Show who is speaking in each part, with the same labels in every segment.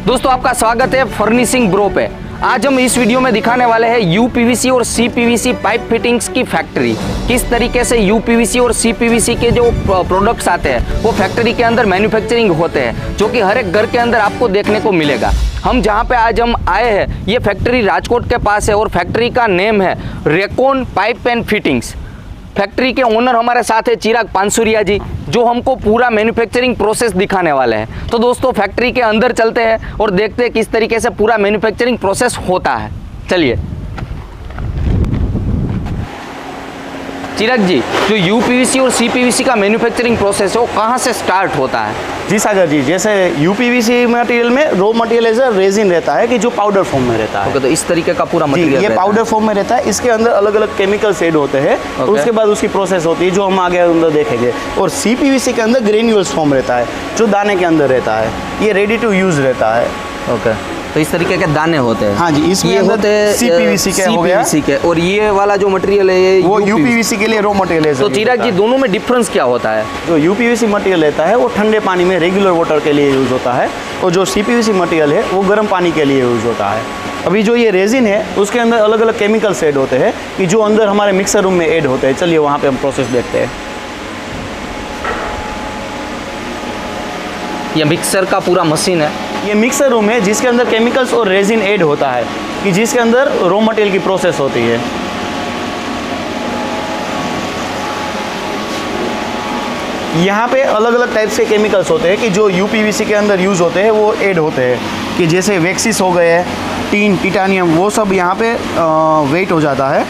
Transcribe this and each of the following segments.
Speaker 1: दोस्तों आपका स्वागत है फर्निशिंग ब्रो पे। आज हम इस वीडियो में दिखाने वाले हैं यूपीवीसी और सीपीवीसी पाइप फिटिंग्स की फैक्ट्री। किस तरीके से यूपीवीसी और सीपीवीसी के जो प्रोडक्ट्स आते हैं वो फैक्ट्री के अंदर मैन्युफैक्चरिंग होते हैं, जो कि हर एक घर के अंदर आपको देखने को मिलेगा। हम जहां पे आज हम आए हैं ये फैक्ट्री राजकोट के पास है और फैक्ट्री का नेम है Recon pipe and fittings. Factory के ओनर हमारे साथ है चिराग पानसुरिया जी, जो हमको पूरा मैन्युफैक्चरिंग प्रोसेस दिखाने वाले हैं। तो दोस्तों फैक्ट्री के अंदर चलते हैं और देखते हैं किस तरीके से पूरा मैन्युफैक्चरिंग प्रोसेस होता है। चलिए चिराग जी, जो यूपीवीसी और सीपीवीसी का मैन्युफैक्चरिंग प्रोसेस है वो कहाँ से स्टार्ट होता है?
Speaker 2: जी सागर जी, जैसे यूपीवीसी मटेरियल में रॉ मटेरियल एज रेजिन रहता है कि जो पाउडर फॉर्म में रहता है।
Speaker 1: ओके, तो इस तरीके का पूरा मटेरियल
Speaker 2: ये पाउडर फॉर्म में रहता है। इसके अंदर अलग अलग केमिकल्स ऐड होते हैं और उसके बाद उसकी प्रोसेस होती है जो हम आगे अंदर देखेंगे। और सीपीवीसी के अंदर ग्रेन्यूल्स फॉर्म रहता है जो दाने के अंदर रहता है। ये रेडी टू यूज रहता है।
Speaker 1: ओके, तो इस तरीके के दाने होते हैं।
Speaker 2: हाँ जी, इसमें
Speaker 1: ये होते हैं
Speaker 2: सीपीवीसी के हो गया
Speaker 1: के, और ये वाला जो मटेरियल है ये
Speaker 2: वो यूपीवीसी के लिए रॉ मटेरियल है।
Speaker 1: तो चिराग जी, दोनों में डिफरेंस क्या होता है?
Speaker 2: जो यूपीवीसी मटेरियल रहता है वो ठंडे पानी में रेगुलर वाटर के लिए यूज़ होता है और जो सीपीवीसी मटेरियल है वो गर्म पानी के लिए यूज़ होता है। अभी जो ये रेजिन है उसके अंदर अलग अलग केमिकल्स ऐड होते हैं कि जो अंदर हमारे मिक्सर रूम में ऐड होते हैं। चलिए वहाँ पे हम प्रोसेस देखते हैं।
Speaker 1: ये मिक्सर का पूरा मशीन है।
Speaker 2: ये मिक्सर रूम है जिसके अंदर केमिकल्स और रेजिन ऐड होता है कि जिसके अंदर रॉ मटेरियल की प्रोसेस होती है। यहाँ पे अलग अलग टाइप्स के केमिकल्स होते हैं कि जो यूपीवीसी के अंदर यूज़ होते हैं वो ऐड होते हैं कि जैसे वैक्सिस हो गए, टीन, टिटानियम, वो सब यहाँ पे वेट हो जाता है।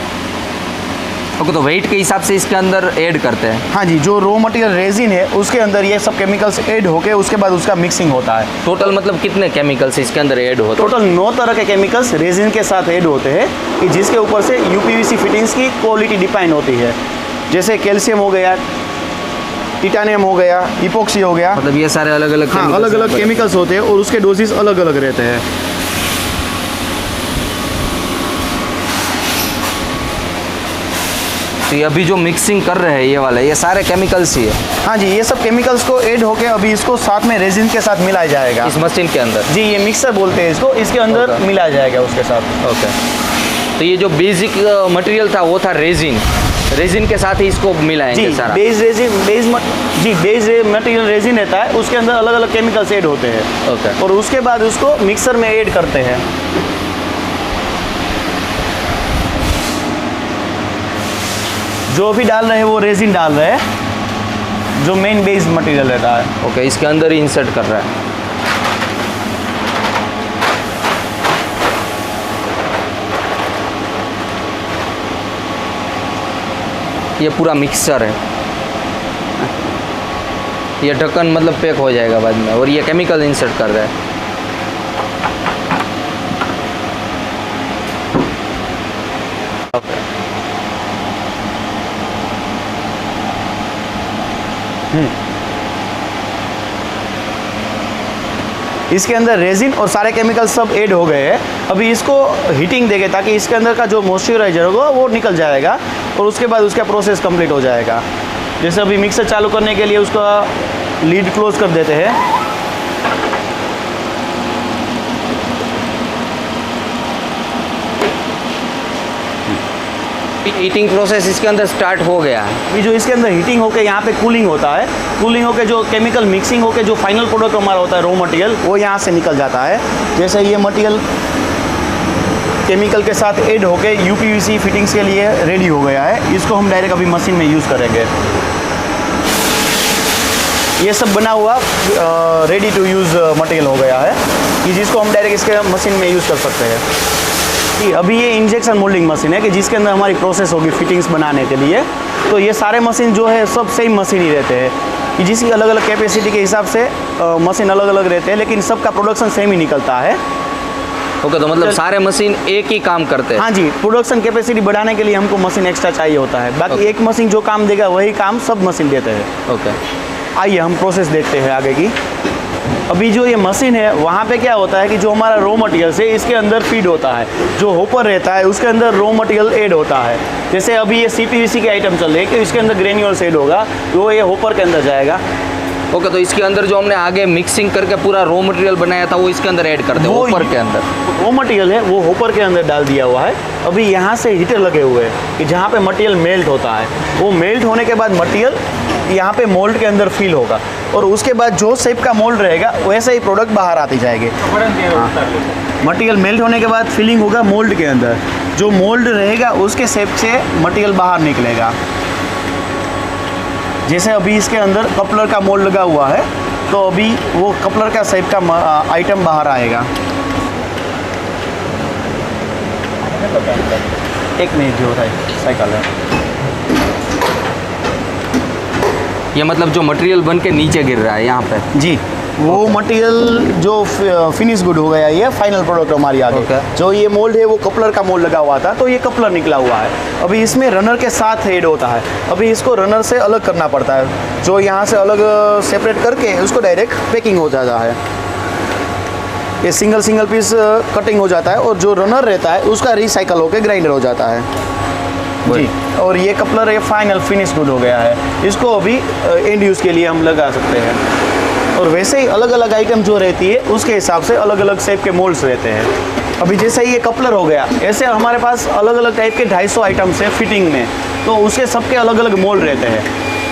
Speaker 1: ओके, तो वेट के हिसाब से इसके अंदर ऐड करते हैं।
Speaker 2: हाँ जी, जो रॉ मटेरियल रेजिन है उसके अंदर ये सब केमिकल्स ऐड होके उसके बाद उसका मिक्सिंग होता है।
Speaker 1: टोटल मतलब कितने केमिकल्स इसके अंदर ऐड होते हैं?
Speaker 2: टोटल 9 तरह के केमिकल्स रेजिन के साथ ऐड होते हैं कि जिसके ऊपर से यूपीवीसी फिटिंग्स की क्वालिटी डिपेंड होती है। जैसे कैल्शियम हो गया, टिटानियम हो गया, इपोक्सी हो गया,
Speaker 1: मतलब ये सारे अलग अलग
Speaker 2: अलग अलग केमिकल्स होते हैं और उसके डोजेस अलग अलग रहते हैं।
Speaker 1: तो ये अभी जो मिक्सिंग कर रहे हैं ये वाला, ये सारे केमिकल्स ही है?
Speaker 2: हाँ जी, ये सब केमिकल्स को ऐड होके अभी इसको साथ में रेजिन के साथ मिलाया जाएगा
Speaker 1: इस मशीन के अंदर।
Speaker 2: जी, ये मिक्सर बोलते हैं इसको, इसके अंदर मिलाया जाएगा उसके साथ।
Speaker 1: ओके, तो ये जो बेसिक मटेरियल था वो था रेजिन। रेजिन के साथ ही इसको मिलाएंगे सारा?
Speaker 2: बेस मटेरियल रेजिन रहता है, उसके अंदर अलग अलग केमिकल्स ऐड होते हैं।
Speaker 1: ओके,
Speaker 2: और उसके बाद उसको मिक्सर में ऐड करते हैं। जो भी डाल रहे हैं वो रेजिन डाल रहे हैं जो मेन बेस मटेरियल रहता है।
Speaker 1: ओके, इसके अंदर ही इंसर्ट कर रहा है। ये पूरा मिक्सर है। ये ढक्कन मतलब पैक हो जाएगा बाद में, और ये केमिकल इंसर्ट कर रहा है।
Speaker 2: इसके अंदर रेजिन और सारे केमिकल सब ऐड हो गए हैं। अभी इसको हीटिंग देंगे ताकि इसके अंदर का जो मॉइस्चराइजर होगा वो निकल जाएगा और उसके बाद उसका प्रोसेस कंप्लीट हो जाएगा। जैसे अभी मिक्सर चालू करने के लिए उसका लीड क्लोज कर देते हैं।
Speaker 1: हीटिंग प्रोसेस इसके अंदर स्टार्ट हो गया है।
Speaker 2: ये जो इसके अंदर हीटिंग होकर यहाँ पे कूलिंग होता है, कूलिंग होकर जो केमिकल मिक्सिंग होकर जो फाइनल प्रोडक्ट हमारा होता है रॉ मटेरियल वो यहाँ से निकल जाता है। जैसे ये मटेरियल केमिकल के साथ ऐड होकर यूपीवीसी फिटिंग्स के लिए रेडी हो गया है। इसको हम डायरेक्ट अभी मशीन में यूज़ करेंगे। ये सब बना हुआ रेडी टू यूज़ मटेरियल हो गया है कि जिसको हम डायरेक्ट इसके मशीन में यूज़ कर सकते हैं। कि अभी ये इंजेक्शन मोल्डिंग मशीन है कि जिसके अंदर हमारी प्रोसेस होगी फिटिंग्स बनाने के लिए। तो ये सारे मशीन जो है सब सेम मशीन ही रहते हैं कि जिसकी अलग अलग कैपेसिटी के हिसाब से मशीन अलग अलग रहते हैं, लेकिन सबका प्रोडक्शन सेम ही निकलता है।
Speaker 1: ओके, तो मतलब सारे मशीन एक ही काम करते हैं?
Speaker 2: हाँ जी, प्रोडक्शन कैपेसिटी बढ़ाने के लिए हमको मशीन एक्स्ट्रा चाहिए होता है। बाकी एक मशीन जो काम देगा वही काम सब मशीन देते हैं।
Speaker 1: ओके,
Speaker 2: आइए हम प्रोसेस देखते हैं आगे की। अभी जो ये मशीन है वहाँ पे क्या होता है कि जो हमारा रॉ मटेरियल से इसके अंदर फीड होता है, जो होपर रहता है उसके अंदर रॉ मटेरियल ऐड होता है। जैसे अभी ये सीपीवीसी के आइटम चल रहे हैं कि इसके अंदर ग्रेन्यूल्स ऐड होगा, तो ये होपर के अंदर जाएगा।
Speaker 1: ओके, तो इसके अंदर जो हमने आगे मिक्सिंग करके पूरा रॉ मटेरियल बनाया था वो इसके अंदर ऐड करते हैं,
Speaker 2: वो
Speaker 1: ऊपर के अंदर।
Speaker 2: वो मटेरियल है वो होपर के अंदर डाल दिया हुआ है। अभी यहाँ से हीटर लगे हुए हैं कि जहाँ पे मटेरियल मेल्ट होता है, वो मेल्ट होने के बाद मटेरियल यहाँ पे मोल्ड के अंदर फिल होगा और उसके बाद जो शेप का मोल्ड रहेगा वैसे ही प्रोडक्ट बाहर आती जाएगी। मटेरियल मेल्ट होने के बाद फिलिंग होगा मोल्ड के अंदर, जो मोल्ड रहेगा उसके शेप से मटेरियल बाहर निकलेगा। जैसे अभी इसके अंदर कपलर का मोल्ड लगा हुआ है, तो अभी वो कपलर का शेप का आइटम बाहर आएगा। एक मिनट जो है साइकिल है,
Speaker 1: ये मतलब जो मटेरियल बन के नीचे गिर रहा है यहाँ पे
Speaker 2: जी, वो मटेरियल जो फिनिश गुड हो गया, ये फाइनल प्रोडक्ट हमारी आ गई। जो ये मोल्ड है वो कपलर का मोल्ड लगा हुआ था, तो ये कपलर निकला हुआ है। अभी इसमें रनर के साथ ऐड होता है, अभी इसको रनर से अलग करना पड़ता है, जो यहाँ से अलग सेपरेट करके उसको डायरेक्ट पैकिंग हो जाता है। ये सिंगल सिंगल पीस कटिंग हो जाता है और जो रनर रहता है उसका रिसाइकल होकर ग्राइंडर हो जाता है जी। और ये कपलर ये फाइनल फिनिश गुड हो गया है, इसको अभी एंड यूज़ के लिए हम लगा सकते हैं। और वैसे ही अलग अलग आइटम जो रहती है उसके हिसाब से अलग अलग शेप के मोल्ड्स रहते हैं। अभी जैसे ये कपलर हो गया, ऐसे हमारे पास अलग अलग टाइप के 250 आइटम्स हैं फिटिंग में, तो उसके सबके अलग अलग मोल्ड रहते हैं।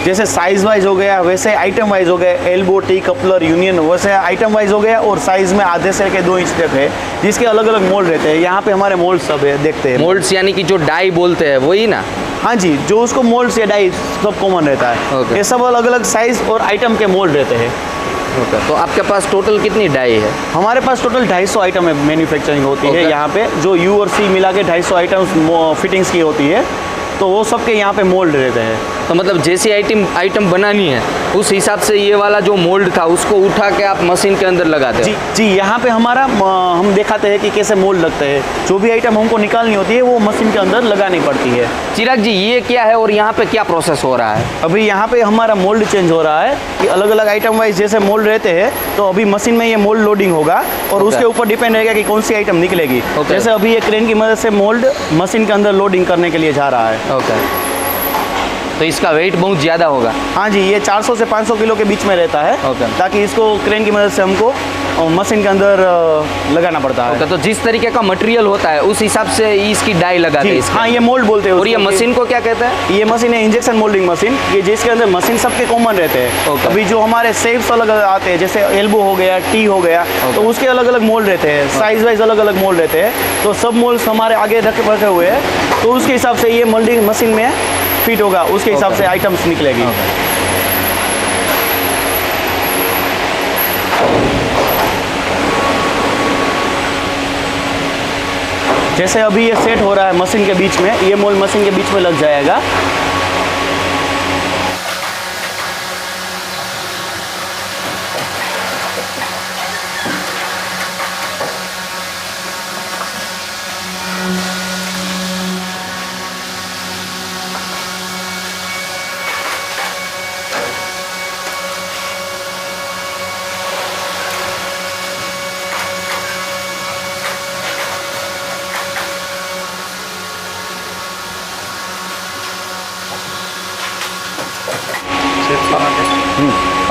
Speaker 2: जैसे साइज़ वाइज हो गया, वैसे आइटम वाइज हो गया, एल्बो, टी, कपलर, यूनियन, वैसे आइटम वाइज हो गया। और साइज़ में आधे से लेकर 2 इंच तक है, जिसके अलग अलग मोल्ड रहते हैं। यहाँ पे हमारे मोल्ड सब है, देखते हैं।
Speaker 1: मोल्ड्स यानी कि जो डाई बोलते हैं वही ना?
Speaker 2: हाँ जी, जो उसको मोल्ड्स या डाई सब कॉमन रहता है। ये सब अलग अलग साइज़ और आइटम के मोल्ड रहते हैं।
Speaker 1: तो आपके पास टोटल कितनी डाई है?
Speaker 2: हमारे पास टोटल 250 आइटम है, मैन्युफैक्चरिंग होती है यहाँ पे, जो यू और सी मिला के 250 आइटम्स फिटिंग्स की होती है, तो वो सबके यहाँ पे मोल्ड रहते हैं।
Speaker 1: तो मतलब जैसी आइटम बनानी है उस हिसाब से ये वाला जो मोल्ड था उसको उठा के आप मशीन के अंदर लगाते
Speaker 2: जी जी, यहाँ पे हमारा हम दिखाते हैं कि कैसे मोल्ड लगते हैं। जो भी आइटम हमको निकालनी होती है वो मशीन के अंदर लगानी पड़ती है।
Speaker 1: चिराग जी, ये क्या है और यहाँ पे क्या प्रोसेस हो रहा है?
Speaker 2: अभी यहाँ पे हमारा मोल्ड चेंज हो रहा है कि अलग अलग आइटम वाइज जैसे मोल्ड रहते हैं, तो अभी मशीन में ये मोल्ड लोडिंग होगा और उसके ऊपर डिपेंड रहेगा कि कौन सी आइटम निकलेगी। जैसे अभी ये क्रेन की मदद से मोल्ड मशीन के अंदर लोडिंग करने के लिए जा रहा है।
Speaker 1: ओके, तो इसका वेट बहुत ज़्यादा होगा?
Speaker 2: हाँ जी, ये 400 से 500 किलो के बीच में रहता है। ताकि इसको क्रेन की मदद से हमको मशीन के अंदर लगाना पड़ता है।
Speaker 1: तो जिस तरीके का मटेरियल होता है उस हिसाब से इसकी डाई लगाते हैं।
Speaker 2: हाँ, ये मोल्ड बोलते हैं।
Speaker 1: और ये मशीन को क्या कहते हैं?
Speaker 2: ये मशीन है इंजेक्शन मोल्डिंग मशीन, ये जिसके अंदर मशीन सबके कॉमन रहते हैं। अभी जो हमारे शेप्स अलग अलग आते हैं, जैसे एल्बो हो गया, टी हो गया, तो उसके अलग अलग मोल्ड रहते हैं, साइज वाइज अलग अलग मोल्ड रहते हैं। तो सब मोल्ड्स हमारे आगे रखे हुए हैं, तो उसके हिसाब से ये मोल्डिंग मशीन में फिट होगा, उसके हिसाब से आइटम्स निकलेगी। जैसे अभी ये सेट हो रहा है मशीन के बीच में, ये मोल्ड मशीन के बीच में लग जाएगा।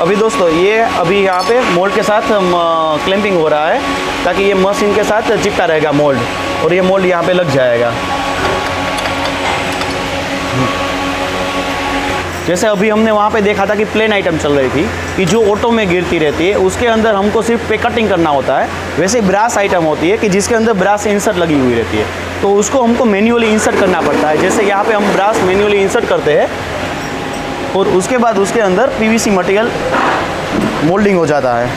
Speaker 2: अभी दोस्तों ये अभी यहाँ पे मोल्ड के साथ क्लैंपिंग हो रहा है, ताकि ये मशीन के साथ चिपका रहेगा मोल्ड, और ये मोल्ड यहाँ पे लग जाएगा। जैसे अभी हमने वहाँ पे देखा था कि प्लेन आइटम चल रही थी कि जो ऑटो में गिरती रहती है, उसके अंदर हमको सिर्फ पे कटिंग करना होता है। वैसे ब्रास आइटम होती है कि जिसके अंदर ब्रास इंसर्ट लगी हुई रहती है, तो उसको हमको मैन्युअली इंसर्ट करना पड़ता है। जैसे यहाँ पे हम ब्रास मैन्युअली इंसर्ट करते हैं और उसके बाद उसके अंदर पीवीसी मटेरियल मोल्डिंग हो जाता है।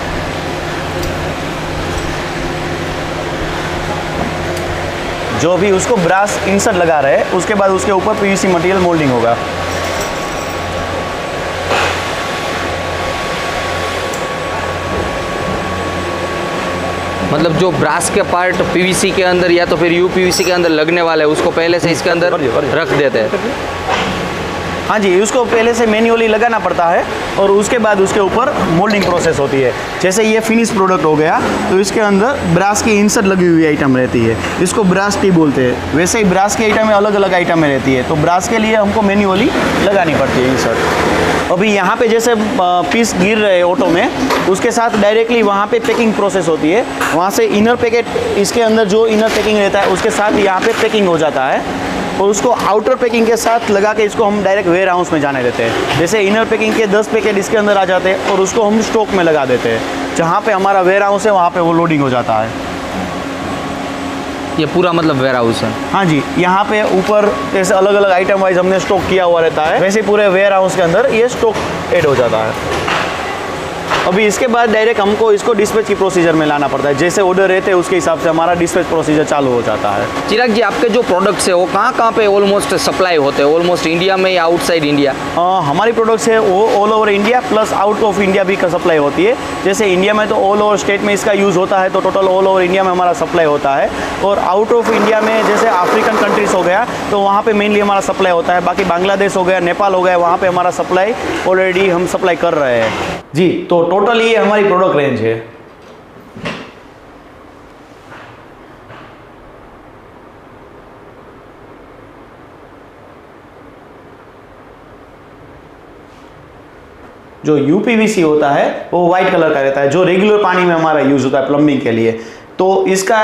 Speaker 2: जो भी उसको ब्रास इंसर्ट लगा रहे हैं, उसके बाद उसके ऊपर पीवीसी मटेरियल मोल्डिंग होगा।
Speaker 1: मतलब जो ब्रास के पार्ट पीवीसी के अंदर या तो फिर यूपीवीसी के अंदर लगने वाले हैं, उसको पहले से इसके अंदर रख देते हैं।
Speaker 2: हाँ जी, उसको पहले से मैन्युअली लगाना पड़ता है और उसके बाद उसके ऊपर मोल्डिंग प्रोसेस होती है। जैसे ये फिनिश प्रोडक्ट हो गया तो इसके अंदर ब्रास की इंसर्ट लगी हुई आइटम रहती है, इसको ब्रास टी बोलते हैं। वैसे ही ब्रास की आइटम में अलग अलग आइटमें रहती है, तो ब्रास के लिए हमको मैन्युअली लगानी पड़ती है इंसर्ट। अभी यहाँ पे जैसे पीस गिर रहे हैं ऑटो में, उसके साथ डायरेक्टली वहाँ पे पैकिंग प्रोसेस होती है। वहाँ से इनर पैकेट, इसके अंदर जो इनर पैकिंग रहता है उसके साथ यहाँ पे पैकिंग हो जाता है और उसको आउटर पैकिंग के साथ लगा के इसको हम डायरेक्ट वेयर हाउस में जाने देते हैं। जैसे इनर पैकिंग के 10 पैकेट इसके अंदर आ जाते हैं और उसको हम स्टॉक में लगा देते हैं। जहाँ पे हमारा वेयर हाउस है वहाँ पे वो लोडिंग हो जाता है।
Speaker 1: ये पूरा मतलब वेयर हाउस है?
Speaker 2: हाँ जी, यहाँ पे ऊपर जैसे अलग अलग आइटम वाइज हमने स्टॉक किया हुआ रहता है, वैसे पूरे वेयर हाउस के अंदर ये स्टॉक ऐड हो जाता है। अभी इसके बाद डायरेक्ट हमको इसको डिस्पैच की प्रोसीजर में लाना पड़ता है। जैसे ऑर्डर रहते हैं उसके हिसाब से हमारा डिस्पैच प्रोसीजर चालू हो जाता है।
Speaker 1: चिराग जी, आपके जो प्रोडक्ट्स है वो कहाँ पे ऑलमोस्ट सप्लाई होते हैं? ऑलमोस्ट इंडिया में या आउटसाइड इंडिया?
Speaker 2: हमारी प्रोडक्ट्स है वो all over India plus out of India भी का सप्लाई होती है। जैसे इंडिया में तो ऑल ओवर स्टेट में इसका यूज़ होता है, तो टोटल ऑल ओवर इंडिया में हमारा सप्लाई होता है। और आउट ऑफ इंडिया में जैसे अफ्रीकन कंट्रीज हो गया तो वहाँ पे मेनली हमारा सप्लाई होता है। बाकी बांग्लादेश हो गया, नेपाल हो गया, वहाँ पे हमारा सप्लाई ऑलरेडी हम सप्लाई कर रहे हैं जी। तो टोटल ये हमारी प्रोडक्ट रेंज है। जो यूपीवीसी होता है वो वाइट कलर का रहता है, जो रेगुलर पानी में हमारा यूज होता है प्लम्बिंग के लिए। तो इसका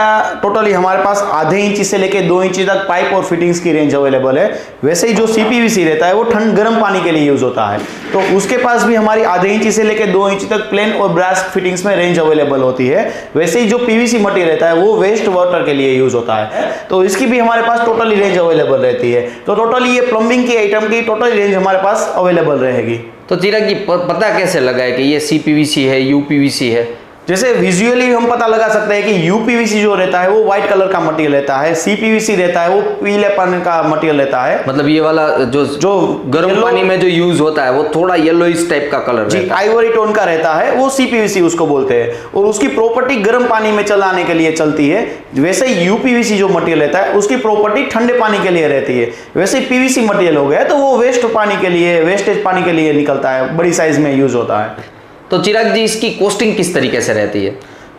Speaker 2: टोटली हमारे पास आधे इंची से लेके 2 इंची तक पाइप और फिटिंग्स की रेंज अवेलेबल है। वैसे ही जो सीपीवीसी रहता है वो ठंड गर्म पानी के लिए यूज होता है, तो उसके पास भी हमारी आधे इंची से लेके 2 इंची तक प्लेन और ब्रास फिटिंग्स में रेंज अवेलेबल होती है। वैसे ही जो पीवीसी मटेरियल रहता है वो वेस्ट वाटर के लिए यूज होता है, तो इसकी भी हमारे पास टोटली रेंज अवेलेबल रहती है। तो टोटली ये प्लम्बिंग की आइटम की टोटल रेंज हमारे पास अवेलेबल रहेगी।
Speaker 1: तो चिराग जी, पता कैसे लगा है कि ये सीपीवीसी है, यूपीवीसी है?
Speaker 2: जैसे विजुअली हम पता लगा सकते हैं कि यूपीवीसी जो रहता है वो व्हाइट कलर का मटेरियल रहता है, सीपीवीसी रहता है वो पीलेपन का मटेरियल रहता है।
Speaker 1: मतलब ये वाला जो गर्म पानी में जो यूज होता है वो थोड़ा येलोइश टाइप का कलर
Speaker 2: जी, आइवरी टोन का रहता है, वो सीपीवीसी उसको बोलते हैं और उसकी प्रॉपर्टी गर्म पानी में चलाने के लिए चलती है। वैसे यूपीवीसी जो मटेरियल रहता है उसकी प्रॉपर्टी ठंडे पानी के लिए रहती है। वैसे पीवीसी मटेरियल हो गया तो वो वेस्टेज पानी के लिए निकलता है, बड़ी साइज में यूज होता है।
Speaker 1: तो चिराग जी, इसकी कॉस्टिंग किस तरीके से रहती है?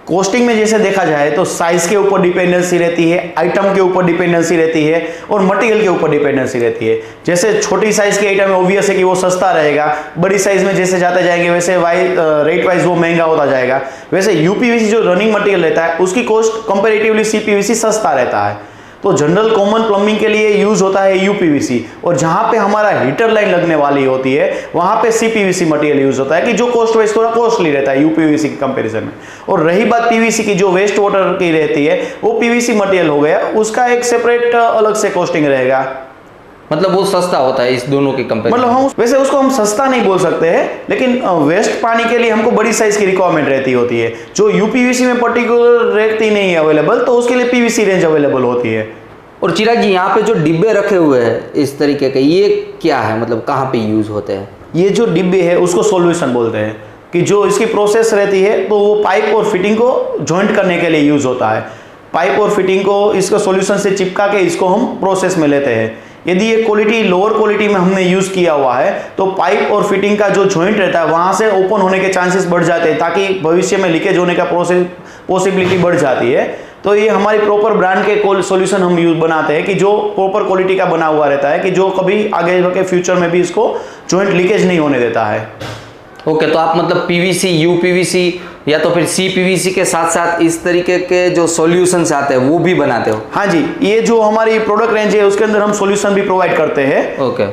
Speaker 2: कॉस्टिंग में जैसे देखा जाए तो साइज के ऊपर डिपेंडेंसी रहती है, आइटम के ऊपर डिपेंडेंसी रहती है और मटेरियल के ऊपर डिपेंडेंसी रहती है। जैसे छोटी साइज की आइटम है ऑब्वियस है कि वो सस्ता रहेगा, बड़ी साइज में जैसे जाते जाएंगे वैसे रेट वाइज वो महंगा होता जाएगा। वैसे यूपीवीसी जो रनिंग मटेरियल रहता है उसकी कॉस्ट कंपेरेटिवली सीपीवीसी सस्ता रहता है। तो जनरल कॉमन प्लम्बिंग के लिए यूज होता है यूपीवीसी, और जहां पे हमारा हीटर लाइन लगने वाली होती है वहां पे सीपीवीसी मटेरियल यूज होता है कि जो कॉस्ट वाइज थोड़ा कॉस्टली रहता है यूपीवीसी के कंपैरिजन में। और रही बात पीवीसी की, जो वेस्ट वाटर की रहती है वो पीवीसी मटेरियल हो गया, उसका एक सेपरेट अलग से कॉस्टिंग रहेगा।
Speaker 1: मतलब वो सस्ता होता है इस दोनों के कंपेयर?
Speaker 2: मतलब हम वैसे उसको हम सस्ता नहीं बोल सकते हैं, लेकिन वेस्ट पानी के लिए हमको बड़ी साइज की रिक्वायरमेंट रहती होती है, जो यूपीवीसी में पर्टिकुलर रहती नहीं है अवेलेबल, तो उसके लिए पीवीसी रेंज अवेलेबल होती है।
Speaker 1: और चिराग जी, यहाँ पे जो डिब्बे रखे हुए हैं इस तरीके के, ये क्या है? मतलब कहाँ पे यूज होते हैं?
Speaker 2: ये जो डिब्बे है उसको सॉल्यूशन बोलते हैं, कि जो इसकी प्रोसेस रहती है तो वो पाइप और फिटिंग को जॉइंट करने के लिए यूज होता है। पाइप और फिटिंग को इसको सॉल्यूशन से चिपका के इसको हम प्रोसेस में लेते हैं। यदि ये क्वालिटी लोअर क्वालिटी में हमने यूज किया हुआ है तो पाइप और फिटिंग का जो जॉइंट रहता है वहां से ओपन होने के चांसेस बढ़ जाते हैं, ताकि भविष्य में लीकेज होने का पॉसिबिलिटी बढ़ जाती है। तो ये हमारी प्रॉपर ब्रांड के सॉल्यूशन हम यूज बनाते हैं कि जो प्रॉपर क्वालिटी का बना हुआ रहता है, कि जो कभी आगे के फ्यूचर में भी इसको जॉइंट लीकेज नहीं होने देता है।
Speaker 1: ओके, तो आप मतलब पीवीसी, यूपीवीसी या तो फिर सीपीवीसी के साथ साथ इस तरीके के जो सॉल्यूशंस आते हैं वो भी बनाते हो?
Speaker 2: हाँ जी, ये जो हमारी प्रोडक्ट रेंज है उसके अंदर हम सॉल्यूशन भी प्रोवाइड करते हैं।
Speaker 1: ओके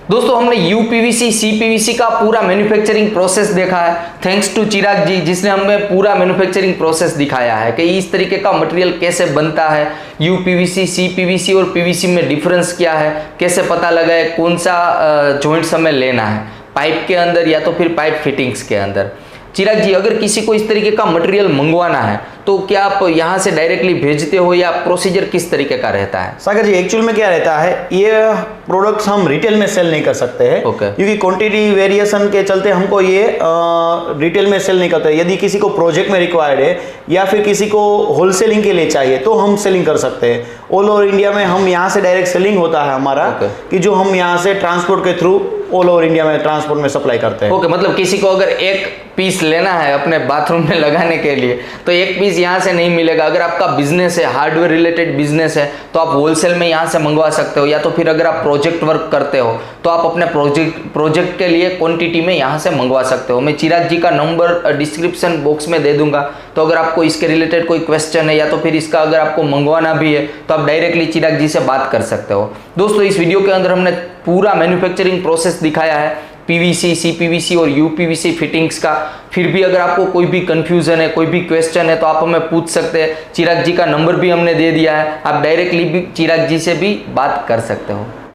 Speaker 1: दोस्तों, हमने यूपीवीसी, सीपीवीसी का पूरा मैन्युफैक्चरिंग प्रोसेस देखा है, थैंक्स टू चिराग जी जिसने हमें पूरा मैन्युफैक्चरिंग प्रोसेस दिखाया है कि इस तरीके का मटेरियल कैसे बनता है, यूपीवीसी, सीपीवीसी और पीवीसी में डिफरेंस क्या है, कैसे पता लगाए कौन सा जॉइंट्स हमें लेना है पाइप के अंदर या तो फिर पाइप फिटिंग्स के अंदर। चिराग जी, अगर किसी को इस तरीके का मटेरियल मंगवाना है तो क्या आप यहाँ से डायरेक्टली भेजते हो या प्रोसीजर किस तरीके का रहता है?
Speaker 2: सागर जी, एक्चुअल में क्या रहता है, ये प्रोडक्ट्स हम रिटेल में सेल नहीं कर सकते हैं
Speaker 1: Okay.
Speaker 2: क्योंकि क्वांटिटी वेरिएशन के चलते हमको ये रिटेल में सेल नहीं करते। यदि किसी को प्रोजेक्ट में रिक्वायर्ड है या फिर किसी को होलसेलिंग के लिए चाहिए तो हम सेलिंग कर सकते हैं। ऑल ओवर इंडिया में हम यहाँ से डायरेक्ट सेलिंग होता है हमारा
Speaker 1: Okay.
Speaker 2: कि जो हम यहाँ से ट्रांसपोर्ट के थ्रू ऑल ओवर इंडिया में ट्रांसपोर्ट में सप्लाई करते हैं।
Speaker 1: ओके, मतलब किसी को अगर एक पीस लेना है अपने बाथरूम में लगाने के लिए तो एक पीस यहाँ से नहीं मिलेगा। अगर आपका बिजनेस है, हार्डवेयर रिलेटेड बिजनेस है, तो आप होलसेल में यहाँ से मंगवा सकते हो, या तो फिर अगर आप प्रोजेक्ट वर्क करते हो तो आप अपने प्रोजेक्ट के लिए क्वांटिटी में यहाँ से मंगवा सकते हो। मैं चिराग जी का नंबर डिस्क्रिप्शन बॉक्स में दे दूंगा, तो अगर आपको इसके रिलेटेड कोई क्वेश्चन है या तो फिर इसका अगर आपको मंगवाना भी है तो आप डायरेक्टली चिराग जी से बात कर सकते हो। दोस्तों, इस वीडियो के अंदर हमने पूरा मैन्युफैक्चरिंग प्रोसेस दिखाया है पीवीसी, सीपीवीसी और यूपीवीसी फिटिंग्स का। फिर भी अगर आपको कोई भी कंफ्यूजन है, कोई भी क्वेश्चन है तो आप हमें पूछ सकते हैं। चिराग जी का नंबर भी हमने दे दिया है, आप डायरेक्टली भी चिराग जी से भी बात कर सकते हो।